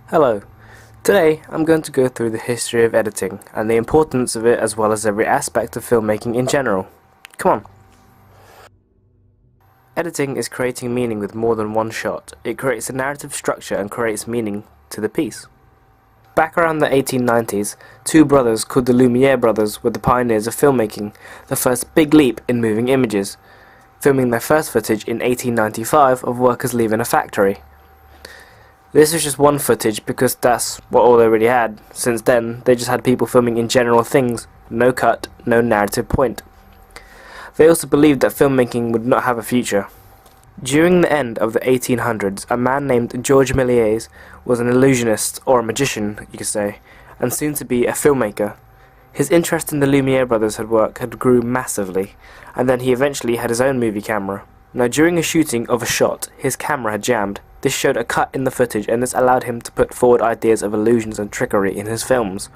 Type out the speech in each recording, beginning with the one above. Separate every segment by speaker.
Speaker 1: Hello. Today I'm going to go through the history of editing and the importance of it as well as every aspect of filmmaking in general. Come on. Editing is creating meaning with more than one shot. It creates a narrative structure and creates meaning to the piece. Back around the 1890s, two brothers called the Lumiere brothers were the pioneers of filmmaking, the first big leap in moving images, filming their first footage in 1895 of workers leaving a factory. This was just one footage because that's what all they already had. Since then, they just had people filming in general things, no cut, no narrative point. They also believed that filmmaking would not have a future. During the end of the 1800s, a man named Georges Méliès was an illusionist, or a magician, you could say, and soon to be a filmmaker. His interest in the Lumiere brothers' work had grew massively, and then he eventually had his own movie camera. Now, during a shooting of a shot, his camera had jammed. This showed a cut in the footage, and this allowed him to put forward ideas of illusions and trickery in his films.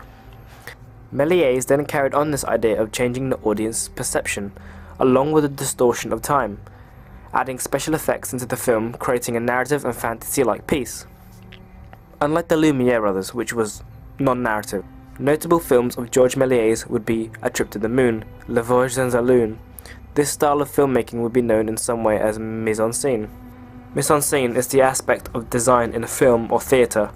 Speaker 1: Méliès then carried on this idea of changing the audience's perception, along with the distortion of time, adding special effects into the film, creating a narrative and fantasy-like piece. Unlike the Lumiere brothers, which was non-narrative, notable films of Georges Méliès would be A Trip to the Moon, Le Voyage dans la Lune. This style of filmmaking would be known in some way as mise-en-scène. Mise-en-scène is the aspect of design in a film or theatre.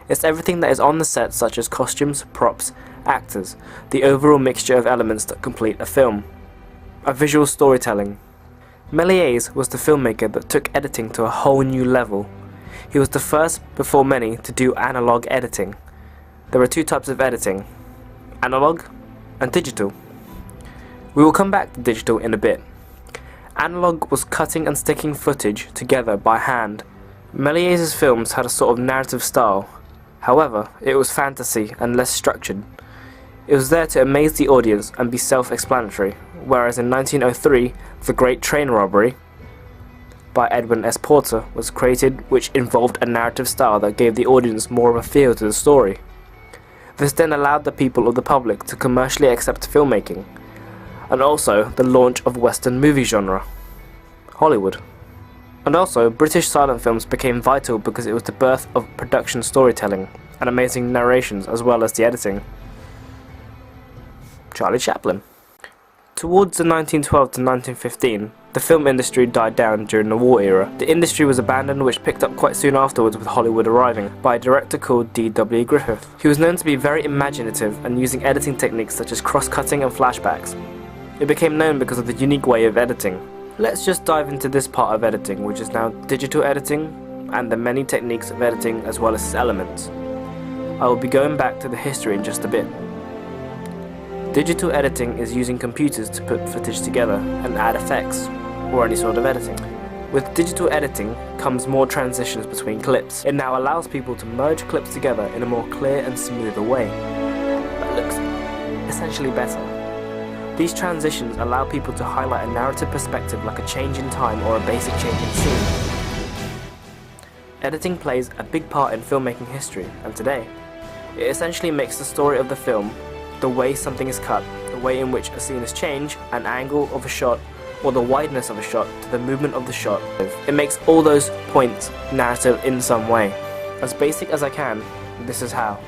Speaker 1: It's everything that is on the set, such as costumes, props, actors, the overall mixture of elements that complete a film. A visual storytelling. Méliès was the filmmaker that took editing to a whole new level. He was the first, before many, to do analog editing. There are two types of editing, analog and digital. We will come back to digital in a bit. Analog was cutting and sticking footage together by hand. Méliès' films had a sort of narrative style. However, it was fantasy and less structured. It was there to amaze the audience and be self-explanatory, whereas in 1903, The Great Train Robbery by Edwin S. Porter was created, which involved a narrative style that gave the audience more of a feel to the story. This then allowed the people of the public to commercially accept filmmaking, and also the launch of Western movie genre, Hollywood. And also, British silent films became vital because it was the birth of production storytelling and amazing narrations as well as the editing. Charlie Chaplin. Towards the 1912 to 1915, the film industry died down during the war era. The industry was abandoned, which picked up quite soon afterwards with Hollywood arriving, by a director called D.W. Griffith. He was known to be very imaginative and using editing techniques such as cross-cutting and flashbacks. It became known because of the unique way of editing. Let's just dive into this part of editing, which is now digital editing, and the many techniques of editing as well as its elements. I will be going back to the history in just a bit. Digital editing is using computers to put footage together and add effects, or any sort of editing. With digital editing comes more transitions between clips. It now allows people to merge clips together in a more clear and smoother way that looks essentially better. These transitions allow people to highlight a narrative perspective like a change in time or a basic change in scene. Editing plays a big part in filmmaking history, and today, it essentially makes the story of the film, the way something is cut, the way in which a scene is changed, an angle of a shot, or the wideness of a shot to the movement of the shot. It makes all those points narrative in some way. As basic as I can, this is how.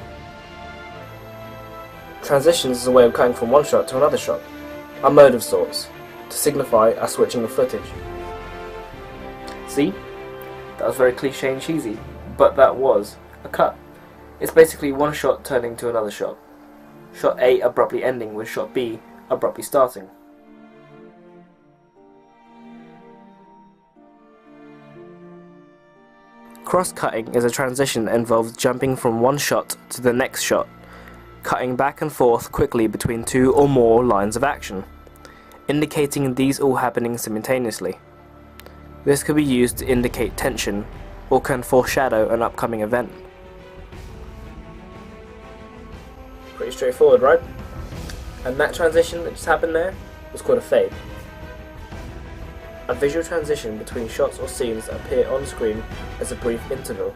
Speaker 1: Transitions is a way of cutting from one shot to another shot, a mode of sorts, to signify a switching of footage. See? That was very cliche and cheesy, but that was a cut. It's basically one shot turning to another shot. Shot A abruptly ending with shot B abruptly starting. Cross-cutting is a transition that involves jumping from one shot to the next shot, cutting back and forth quickly between two or more lines of action, indicating these all happening simultaneously. This could be used to indicate tension, or can foreshadow an upcoming event. Pretty straightforward, right? And that transition that just happened there was called a fade. A visual transition between shots or scenes that appear on screen as a brief interval.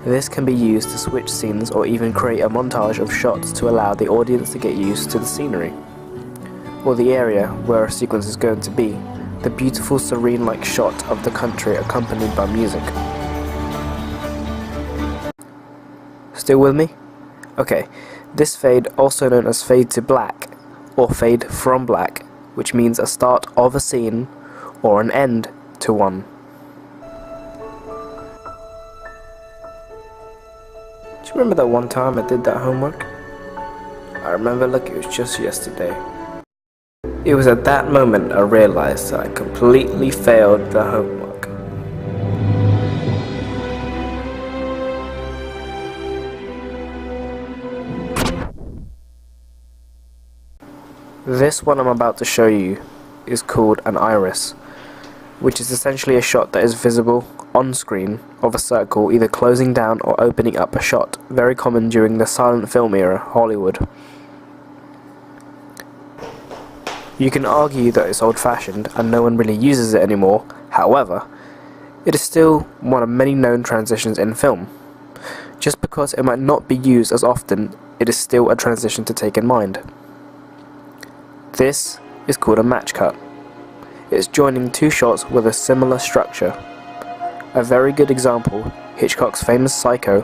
Speaker 1: This can be used to switch scenes or even create a montage of shots to allow the audience to get used to the scenery, or the area where a sequence is going to be, the beautiful serene-like shot of the country accompanied by music. Still with me? Okay, this fade, also known as fade to black, or fade from black, which means a start of a scene, or an end to one. Do you remember that one time I did that homework? I remember like it was just yesterday. It was at that moment I realized that I completely failed the homework. This one I'm about to show you is called an iris, which is essentially a shot that is visible on screen of a circle either closing down or opening up a shot, very common during the silent film era, Hollywood. You can argue that it's old-fashioned and no one really uses it anymore, however, it is still one of many known transitions in film. Just because it might not be used as often, it is still a transition to take in mind. This is called a match cut. It's joining two shots with a similar structure. A very good example, Hitchcock's famous Psycho,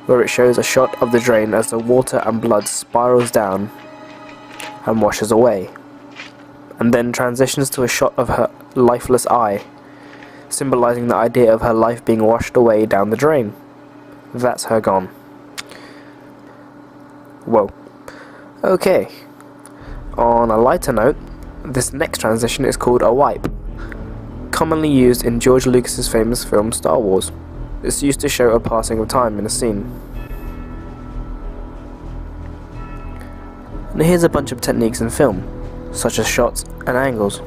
Speaker 1: where it shows a shot of the drain as the water and blood spirals down and washes away, and then transitions to a shot of her lifeless eye, symbolizing the idea of her life being washed away down the drain. That's her gone. Whoa. Okay. On a lighter note, this next transition is called a wipe, commonly used in George Lucas's famous film Star Wars. It's used to show a passing of time in a scene. And here's a bunch of techniques in film, such as shots and angles.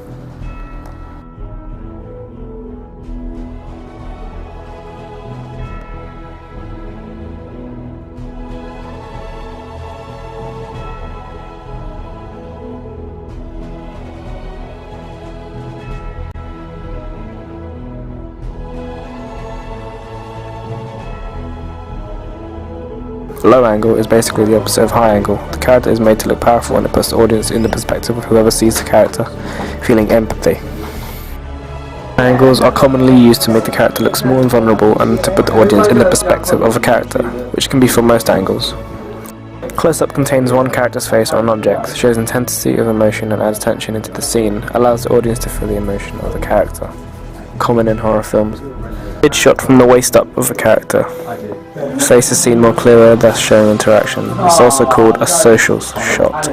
Speaker 1: Low angle is basically the opposite of high angle. The character is made to look powerful and it puts the audience in the perspective of whoever sees the character, feeling empathy. Angles are commonly used to make the character look small and vulnerable and to put the audience in the perspective of a character, which can be from most angles. Close-up contains one character's face or an object, shows intensity of emotion and adds tension into the scene, allows the audience to feel the emotion of the character. Common in horror films. Mid shot from the waist up of a character. Face is seen more clearer, thus showing interaction. It's also called a social shot.